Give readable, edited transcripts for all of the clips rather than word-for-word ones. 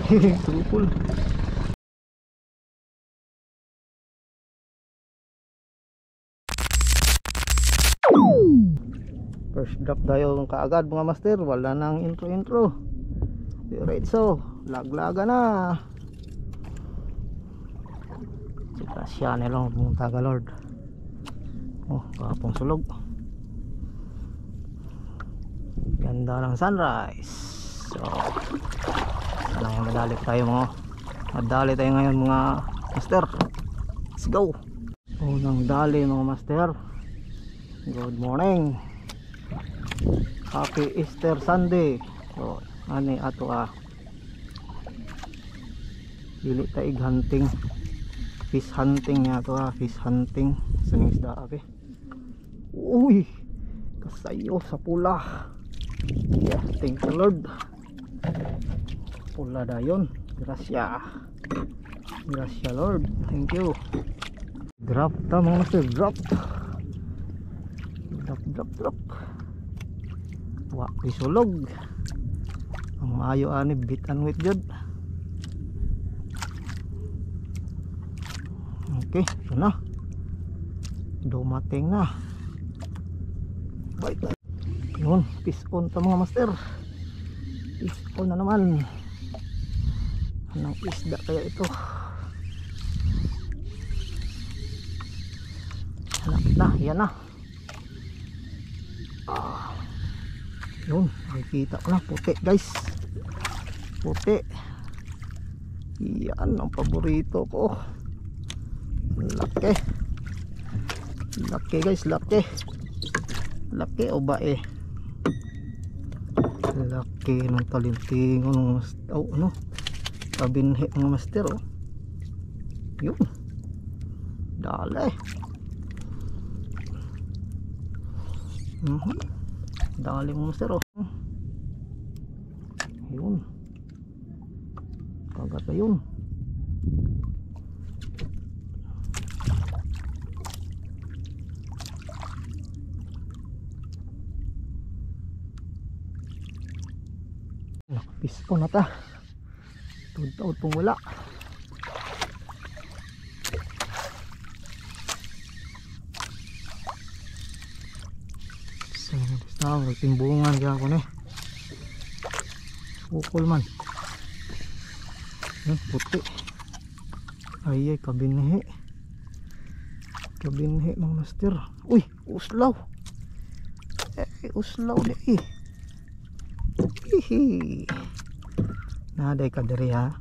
Tukol. First drop tayo kaagad mga master. Wala nang intro. Diretso, laglaga na. Siya nilang mga Tagalord. Oh, kapong sulog. Ganda ng sunrise. So, sana yung madali tayo ngayon mga master. Let's go. Unang dali mga master. Good morning. Happy Easter Sunday. So, ani ato dili taig hunting. Fish hunting niya to fish hunting sa isda okay. Uy, kasayo sa pula. Yeah, thank you Lord. Pula dayon. Gracia Lord, thank you. Drop ta mga master, drop. Wa isulog. Ang maayo ani bit and wet jud. Okay, ito na. Dumating na. Bye. Yun, fish on ta mga master. Fish on na naman. Anong isda kaya ito? Hanapit na, yan na. Yun, nakikita ko na. Puti guys. Puti. Yan ang paborito ko. Laki guys, laki o bae. Laki ng talintingon ng kabinhi ng master oh. Yun, dali. Dali ng master oh. Yun, kagat na yun. Pisko na ta. Tudtaw itong wala. So, timbungan kaya ako Sukol man. Puti. Ay, kabinhi. Kabinhi mga master. Uy, uslaw. Uslaw na Hihi. Naday ka diri ha.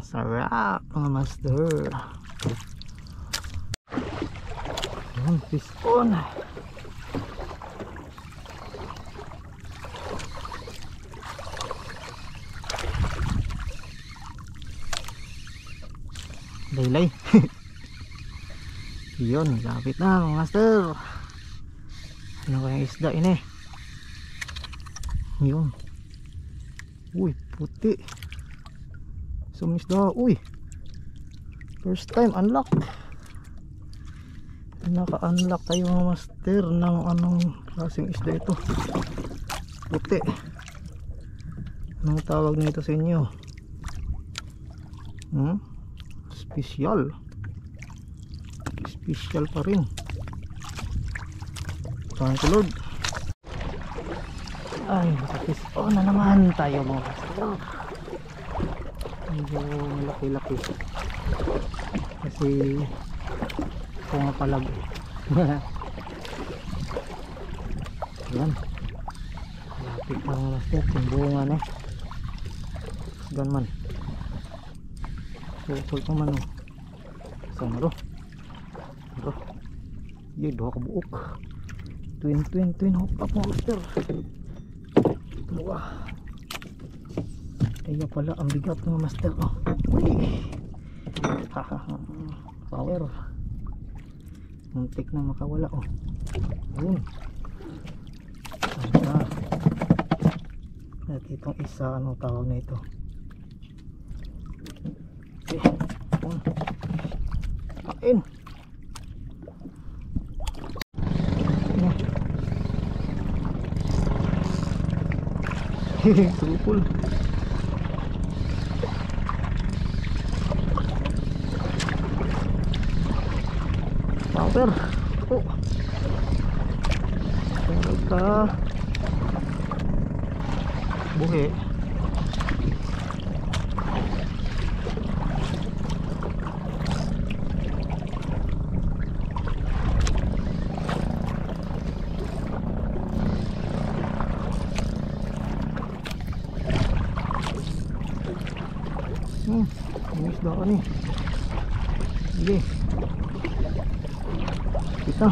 Sarap mga master. Yan, fish on. Laylay. Yun, lapit na mga master. Ano kayang isda ini? Yun. Uy, puti. Sumisda. Uy, first time unlock. Naka-unlock tayo mga master ng anong klaseng isda ito. Puti. Anong tawag nito sa inyo? Special. Special pa rin. Thank you Lord. Ay, nakapis on na naman tayo mga master. Medyo malaki-laki kasi pumapalag. Yan, lapit pa mga master. Timbungan ganman. Sukol pa man saan na yun, doha ka buok. Twin hook up mga master. Wah, kaya pala ang bigat ng master oh. Power, muntik na makawala oh. Yun, nakitong isa. Anong tawag na ito? Kain. Supul. Power. Oh. Meron ka. Buhi. Ini sudah nih. Sige. Kita.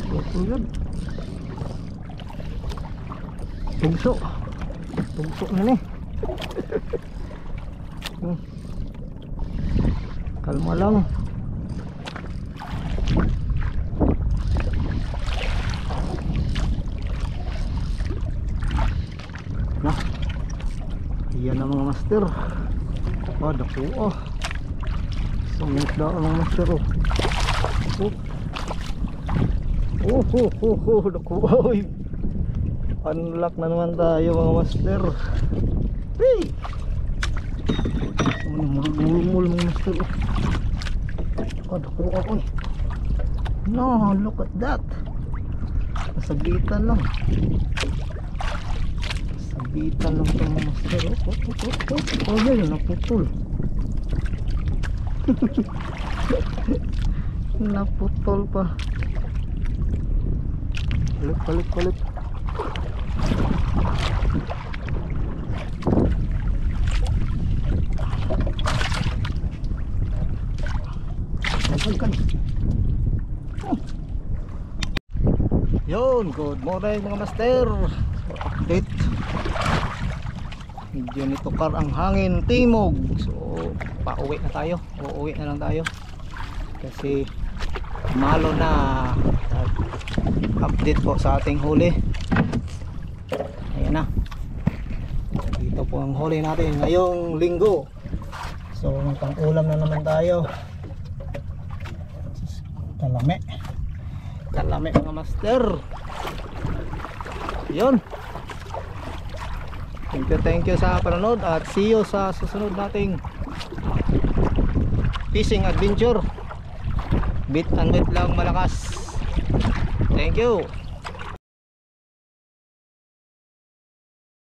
Betul. Tungso. Tungso na nih. Kalma lang. Nah, iyan na mga master. Dako oh. Sumit daw mga master oh. Dako oy. Unlock na naman tayo mga master. Hey! Mul mga master oh. Dako ako eh. No, look at that. Sabitan lang. Sabitan lang ito mga master oh. Oh yun, naputol. Naputol pa. Balik. Yun, good morning mga master. Update. Medyo nitukar ang hangin timog. So pauwi na tayo. Uuwi na lang tayo kasi malo na. Update po sa ating huli. Ayan na. Dito po ang huli natin ngayong linggo. So pang-ulam na naman tayo. Kalame mga master. Yun. Thank you sa panonood at see you sa susunod nating fishing adventure. Bit and wet lang malakas. Thank you.